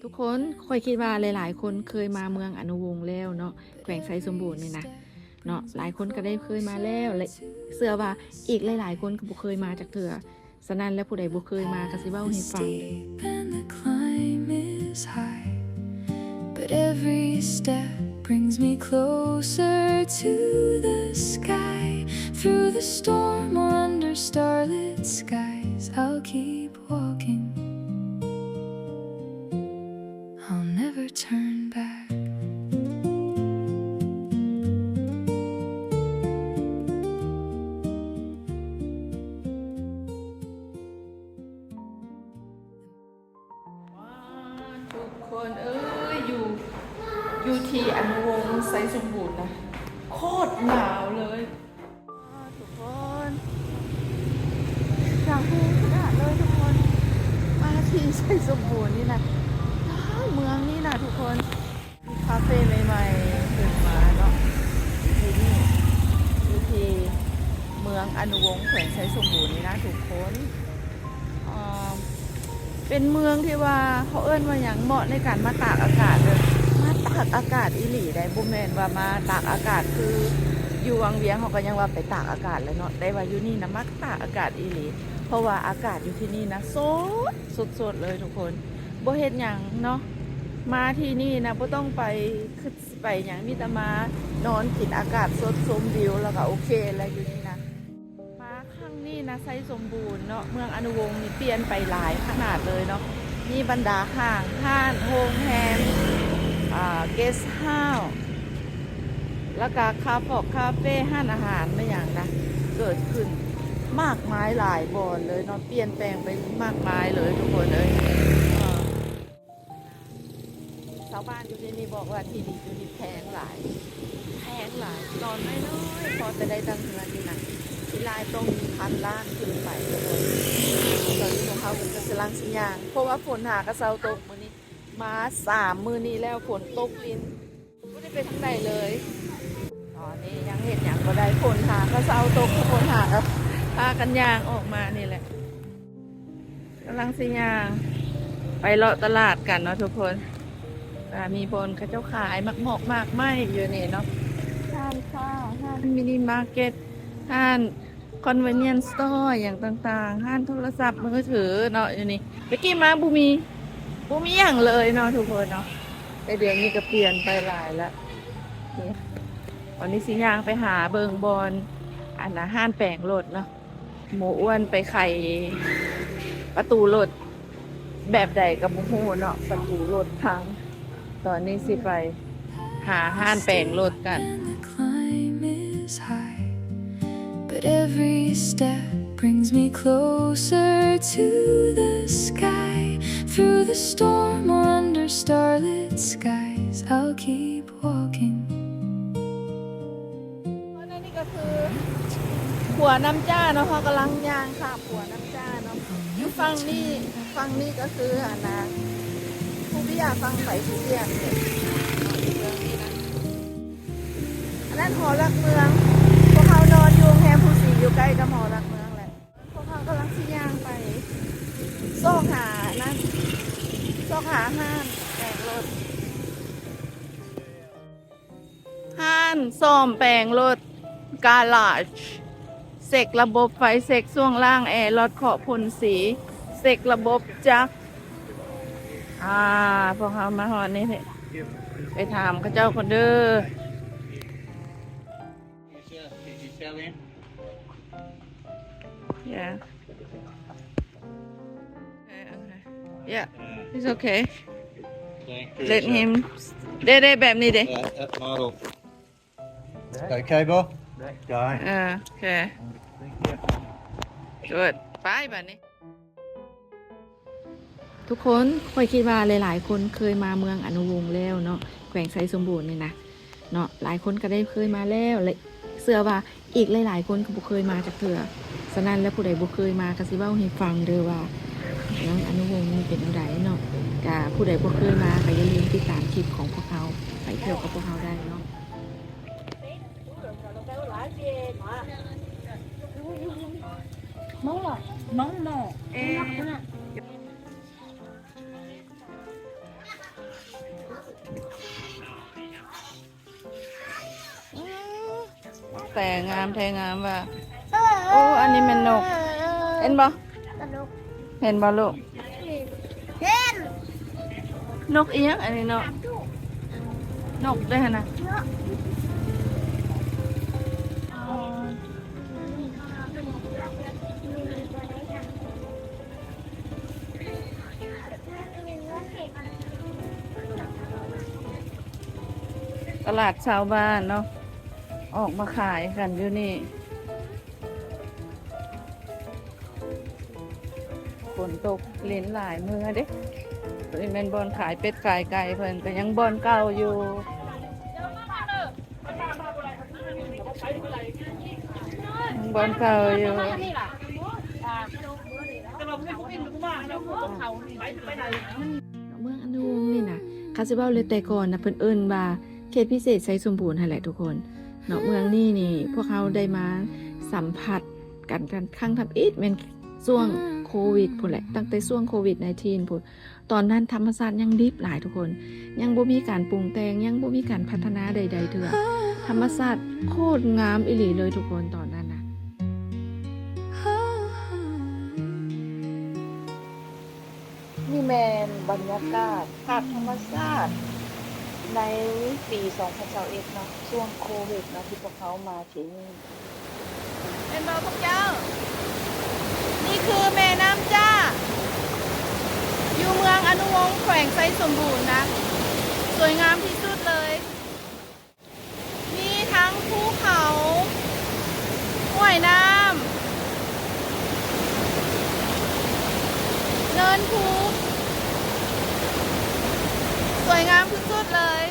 ทุกคนค่อยคิดว่าหลายๆคนเคยมาเมืองอนุวงศ์แล้วเนาะแขวงไซสมบูรณ์นี่นะเนาะหลายคนก็ได้เคยมาแล้วและเชื่อว่าอีกหลายๆคนก็บ่เคยมาจากเถื่อฉะนั้นแล้วผู้ใดบ่เคยมาก็สิเว้าให้ฟังเด้อ And the climb is high, but every step brings me closer to the sky. Through the storm or under starlit skies, I'll keep walking. I'll never turn back. ทุกคนอยู่ที่อนุวงศ์ไซสมบูรณ์นะโคตรหนาวเลยทุกคนหนาวขนาดเลยทุกคนมาที่ไซสมบูรณ์นี่นะเมืองนี่นะทุกคนมีคาเฟ่ใหม่ๆขึ้นมาเนาะอยู่ที่เมืองอนุวงศ์แขวงไซสมบูรณ์นี่นะทุกคนเป็นเมืองที่ว่าเขาเอิ้นว่าอย่างเหมาะในการมาตากอากาศเลยมาตากอากาศอีหลีได้บ่แม่นว่ามาตากอากาศคืออยู่วังเวียงเขาก็ยังว่าไปตากอากาศเลยเนาะได้ว่าอยู่นี่นะมักตากอากาศอีหลีเพราะว่าอากาศอยู่ที่นี่นะสดเลยทุกคนบ่เฮ็ดหยังเนาะมาที่นี่นะบ่ต้องไปขึ้นไปหยังมีแต่มานอนกินอากาศสดชมวิวแล้วก็โอเคแล้วอยู่นี่นะมาครั้งนี้นะไซสมบูรณ์เนาะเมืองอนุวงศ์นี่เปลี่ยนไปหลายขนาดเลยเนาะมีบรรดาห้างโรงแรมเกสต์เฮาส์แล้วก็คาเฟ่ห้านอาหารไม่อย่างนะเกิดขึ้นมากมายหลายบ่อนเลยเนาะเปลี่ยนแปลงไปมากมายเลยทุกคนเลยชาวบ้านอยู่ที่นี่บอกว่าที่ดินอยู่นี่แพงหลายนอนไม่น้อยพอจะได้ตังค์เงินนี่นะที่ลายตรงพันล้านขึ้นไปเลยตอนนี้ของเขาเป็นกำลังสัญญาณเพราะว่าฝนหากระเซาตกมื้อนี้มา3 มื้อนี้แล้วฝนตกลินไม่ได้ไปทางใดเลยนี่ยังเห็นอย่างก็ได้ฝนหากระเซาตกฝนหากระพากันยางออกมานี่แหละกำลังสัญญาณไปเลาะตลาดกันเนาะทุกคนมีบนเขาเจ้าขายมักหมอกมากไม่อยู่นี่เนาะห้านข้าวห้านมินิมาร์เก็ตห้านคอนเวเนียนสโตร์อย่างต่างๆห้านโทรศัพท์มือถือเนาะอยู่นี่เมื่อกี้มาบุมีอย่างเลยเนาะทุกคนเนาะแต่เดี๋ยวนี้ก็เปลี่ยนไปหลายแล้วนี่วันนี้สิย่างไปหาเบิงบอลอันนะห้านแปลงรถเนาะหมูอ้วนไปไข่ประตูรถแบบใดกับหมูหูเนาะประตูรถทางตอนนี้สิไปหาห้านแปลงรถกัน And the climb is high, but every step brings me closer to the sky. Through the storm or under starlit skies, I'll keep walking. นี่ก็คือขัวน้ำจ้าเนาะเขากำลังย่างค่ะขัวน้ำจ้าเนาะอยู่ฟังนี่ก็คืออันนะผู้พิยาฟังไผ่ผู้เรียนเนี่ยเมืองนี้นะอันนั้นหอรักเมืองพวกเขานอนอยู่แฮมผู้สีอยู่ใกล้กับหอรักเมืองแหละพวกเขากำลังสิย่างไปซอกหาห้านแปลงรถห้านซ่อมแปลงรถกาลาจเสกระบบไฟเสกช่วงล่างแอร์รถขอบพ่นสีเสกระบบจักรพวกเขามาหอนนี่ไปถามเขาเจ้าคนเด้อ Yeah. Okay. Yeah. It's okay. Let him. ได้แบบนี้เด้ That model. Okay, Bob? Right. โอเค Good. ไปแบบนี้ ทุกคนค่อยคิดว่าหลายๆคนเคยมาเมืองอนุวงศ์แล้วเนาะแขวงไซสมบูรณ์นี่นะเนาะหลายคนก็ได้เคยมาแล้วและเชื่อว่าอีกหลายๆคนก็บ่เคยมาจากเถื่อฉะนั้นแล้วผู้ใดบ่เคยมาก็สิเว้าให้ฟังเด้อว่าเมืองอนุวงศ์นี่เป็นจังไดเนาะก็ผู้ใดบ่เคยมาก็อย่าลืมติดตามคลิปของพวกเขาไปเที่ยวกับพวกเขาได้เนาะ móng mỏ ê แต่งามแทงามว่ะโอ้อันนี้มันนกเห็นบ่เห็นบ่ลูกนกเอียงอันนี้เนาะนกได้นะตลาดชาวบ้านเนาะออกมาขายกันอยู่นี่ฝนตกเล่นหลายมือเด้เป็นแมนบอลขายเป็ดขายไก่เพิ่นก็ยังบอลเก่าอยู่ยังบอลเก่าอยู่เมืองอนุวงศ์นี่นะคาสิเบ้าเลยแต่ก่อนนะเพิ่นเอิ้นว่าเขตพิเศษไซสมบูรณ์นั่นแหละทุกคนเนาะเมืองนี่พวกเขาได้มาสัมผัสกันครั้งทำอิฐแม่นช่วงโควิดพุ่นแหละตั้งแต่ช่วงโควิด-19 พุ่นตอนนั้นธรรมศาสตร์ยังดิบหลายทุกคนยังบ่มีการปรุงแต่งยังบ่มีการพัฒนาใดๆเถื่อธรรมศาสตร์โคตรงามอีหลีเลยทุกคนตอนนั้นนะนี่แมนบรรยากาศภาพธรรมชาติในปี 2021 เนาะช่วงโควิดนะที่พวกเขามาที่นี่เป็นบ่พวกเจ้านี่คือแม่น้ำจ้าอยู่เมืองอนุวงศ์แขวงไซสมบูรณ์นะสวยงามที่สุดเลยมีทั้งภูเขาห้วยน้ำเนินภูสวยงามที่สุดเลย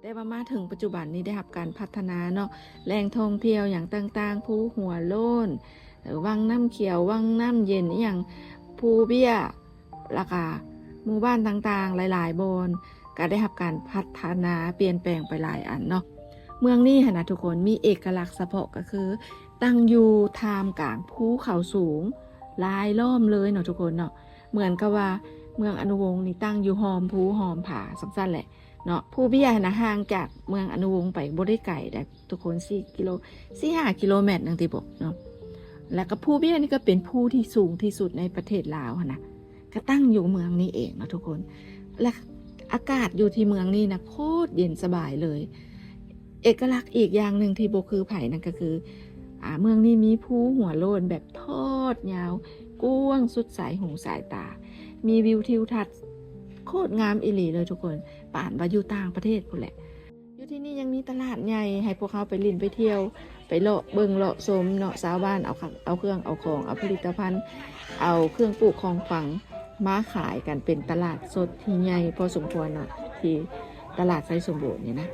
แต่มาถึงปัจจุบันนี้ได้รับการพัฒนาเนาะแหล่งท่องเที่ยวอย่างต่างๆภูหัวโล้นหรือวังน้ำเขียววังน้ำเย็นอย่างภูเบี้ยราคาหมู่บ้านต่างๆหลายๆบอนก็ได้รับการพัฒนาเปลี่ยนแปลงไปหลายอันเนาะเมืองนี้นะทุกคนมีเอกลักษณ์เฉพาะก็คือตั้งอยู่ท่ามกลางภูเขาสูงรายล้อมเลยเนาะทุกคนเนาะเหมือนกับว่าเมืองอนุวงศ์นี่ตั้งอยู่หอมภูหอมผาสั้นๆแหละเนาะภูเบี้ยนะห่างจากเมืองอนุวงศ์ไปบ่ได้ไกลได้ทุกคน4-5 กิโลเมตรนึงที่บอกเนาะแล้วก็ภูเบี้ยนี่ก็เป็นภูที่สูงที่สุดในประเทศลาวนะก็ตั้งอยู่เมืองนี้เองนะทุกคนและอากาศอยู่ที่เมืองนี้นะโคตรเย็นสบายเลยเอกลักษณ์อีกอย่างหนึ่งที่โบคือไผ่นั่นก็คือเมืองนี้มีภูหัวโล้นแบบทอดยาวกว้างสุดสายหูสายตามีวิวทิวทัศน์โคตรงามอีหลีเลยทุกคนป่านว่าอยู่ต่างประเทศพุ่นแหละอยู่ที่นี่ยังมีตลาดใหญ่ให้พวกเขาไปลินไปเที่ยวไปเลาะเบิ่งเลาะชมเนาะชาวบ้านเอาเครื่องเอาของเอาผลิตภัณฑ์เอาเครื่องปลูกของฝังมาขายกันเป็นตลาดสดที่ใหญ่พอสมควรนะที่ตลาดไซสมบูรณ์นี่นะ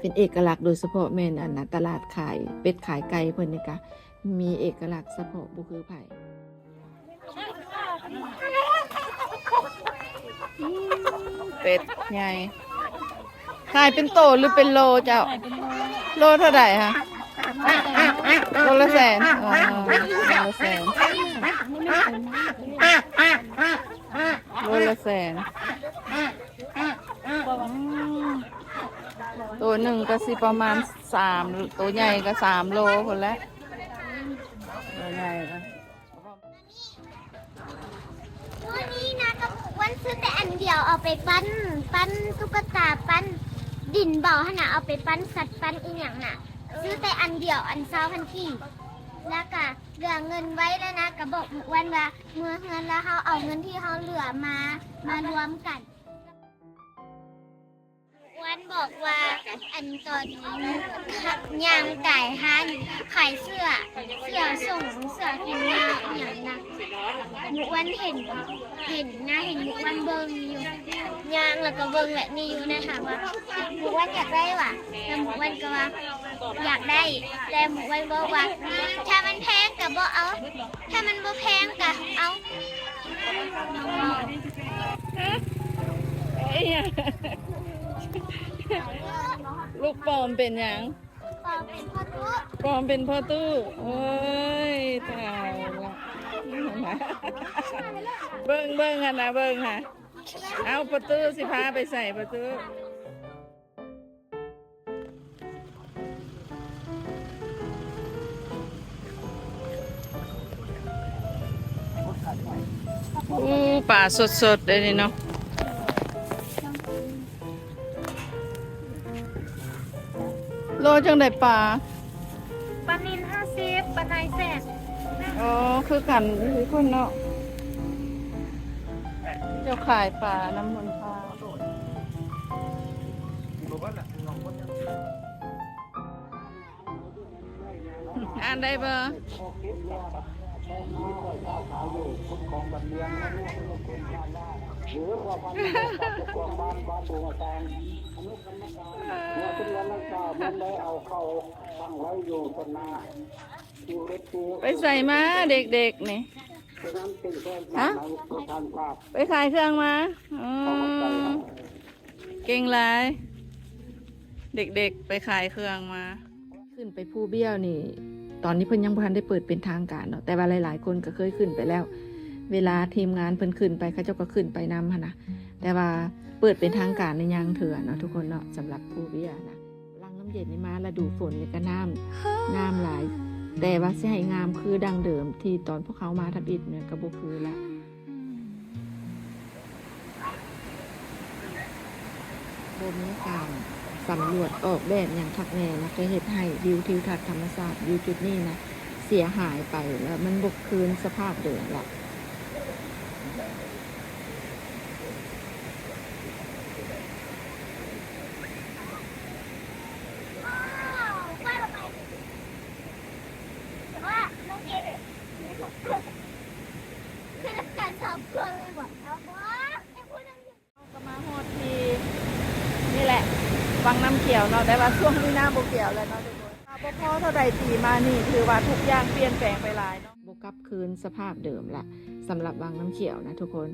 เป็นเอกลักษณ์โดยเฉพาะแม่นอันนะตลาดขายเป็ดขายไก่เพิ่นนี่ก็มีเอกลักษณ์เฉพาะบ่คือไผเป็ดใหญ่ขายเป็นโตหรือเป็นโลเจ้าโลเท่าไหร่ฮะโลละแสนโลละแสนโลละแสนตัวหนึ่งก็สิประมาณ3ตัวใหญ่ก็3 โลคนละตัวใหญ่ก็ตัวนี้นะกระปุกวันซื้อแต่อันเดียวเอาไปปั้นตุ๊กตาปั้นดินเบาขนาดเอาไปปั้นสัตว์ปั้นอีหยังน่ะซื้อแต่อันเดียวอัน20,000กีบแล้วก็เหลือเงินไว้แล้วนะกระบอกวันว่าเมื่อเงินแล้วเขาเอาเงินที่เขาเหลือมารวมกันวันบอกว่าอันตอนนี้ยางไก่ฮันขายเสื้อส่งเสื้อกินหน้าอย่างนะมุกวันเห็นนะเห็นมุกวันเบิ้งอยู่ยางแล้วก็เบิ้งแบบนี้อยู่นะคะว่ามุกวันอยากได้ว่ะแล้วมุกวันก็ว่าอยากได้แล้วมุกวันบอกว่าถ้ามันแพงก็บ่เอาถ้ามันบ่แพงก็เอาลูกปอมเป็นหยังปอมเป็นพ่อตู้โอ้ยตายละเบิ้งค่ะนะเบิ้งค่ะเอาประตูสิพาไปใส่ประตู โอ้ป่าสดๆเลยนี่เนาะโลจังได้ปลา ปลานิล50ปลาไทยแสน อ๋อคือกันคือคนเนาะเจ้าขายปลาน้ำมันปลาอ่านได้บ่ไปใส่มาเด็กๆนี่ฮะไปขายเครื่องมาอ๋อเก่งหลายเด็กๆไปขายเครื่องมาขึ้นไปภูเบี้ยวนี่ตอนนี้เพิ่นยังบ่ทันได้เปิดเป็นทางการเนาะแต่ว่าหลายๆคนก็เคยขึ้นไปแล้วเวลาทีมงานเพิ่นขึ้นไปเขาเจ้าก็ขึ้นไปนำหั่นนะแต่ว่าเปิดเป็นทางการในยังเถื่อเนาะทุกคนเนาะสำหรับภูเบี้ยนะลังน้ำเย็นนี่มาฤดูฝนนี่ก็น้ำหลายแต่ว่าสิให้งามคือดังเดิมที่ตอนพวกเขามาทำอิฐเนี่ยก็บ่คือละบ่มีการสำรวจออกแบบอย่างคักแน่นะก็เฮ็ดให้วิวทิวทัศน์ธรรมชาติวิวจุดนี้นะเสียหายไปแล้วมันบ่คืนสภาพเดิมละก็มาฮอดที่นี่แหละวังน้ำเขียวเนาะแต่ว่าช่วงนี้น้ำบ่เขียวแล้วเนาะทุกคนบ่พอเท่าใดปีมานี่ถือว่าทุกอย่างเปลี่ยนแปลงไปหลายเนาะบ่กลับคืนสภาพเดิมละสำหรับวังน้ำเขียวนะทุกคน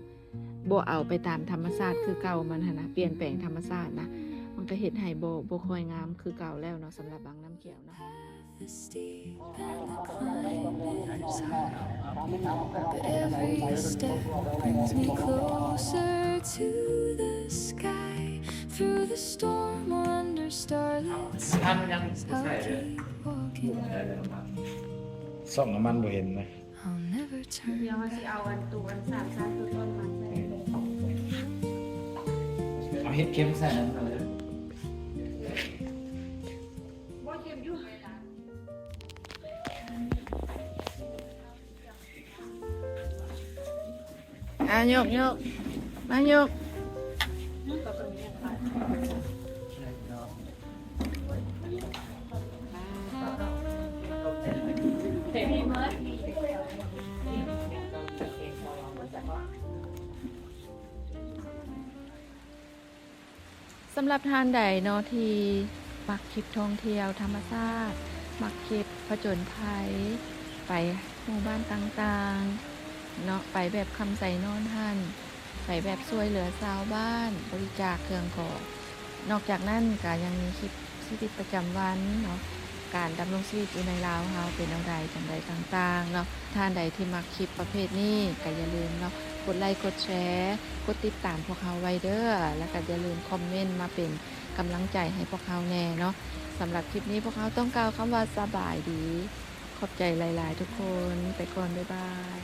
บ่เอาไปตามธรรมชาติคือเก่ามันหั่นนะเปลี่ยนแปลงธรรมชาตินะมันก็เฮ็ดให้บ่ค่อยงามคือเก่าแล้วเนาะสำหรับวังน้ำเขียวเนาะ The steep and climbs but every step brings me closer to the sky. Through the storm or under starlit skies, I'll keep walking. ส่องน้ำมันบ่เห็นนะ I'll never turn back. เอาเฮ็ดเข็มใส่นั้นเลย โยกมาโยกสำหรับทานใดเนาะที่มักคลิปท่องเที่ยวธรรมชาติมักคลิปผจญภัยไปหมู่บ้านต่างๆเนาะไปแบบคำใส่นอนหันไปแบบช่วยเหลือชาวบ้านบริจาคเครื่องของนอกจากนั้นก็ยังมีคลิปชีวิตประจำวันเนาะการดำรงชีวิตอยู่ในลาวเฮาเป็นอะไรจังใดต่างๆเนาะท่านใดที่มักคลิปประเภทนี้ก็อย่าลืมเนาะกดไลค์กดแชร์กดติดตามพวกเขาไว้เด้อแล้วก็อย่าลืมคอมเมนต์มาเป็นกำลังใจให้พวกเขาแน่เนาะสำหรับคลิปนี้พวกเขาต้องกล่าวคำว่าสบายดีขอบใจหลายๆทุกคนไปก่อนบ๊ายบาย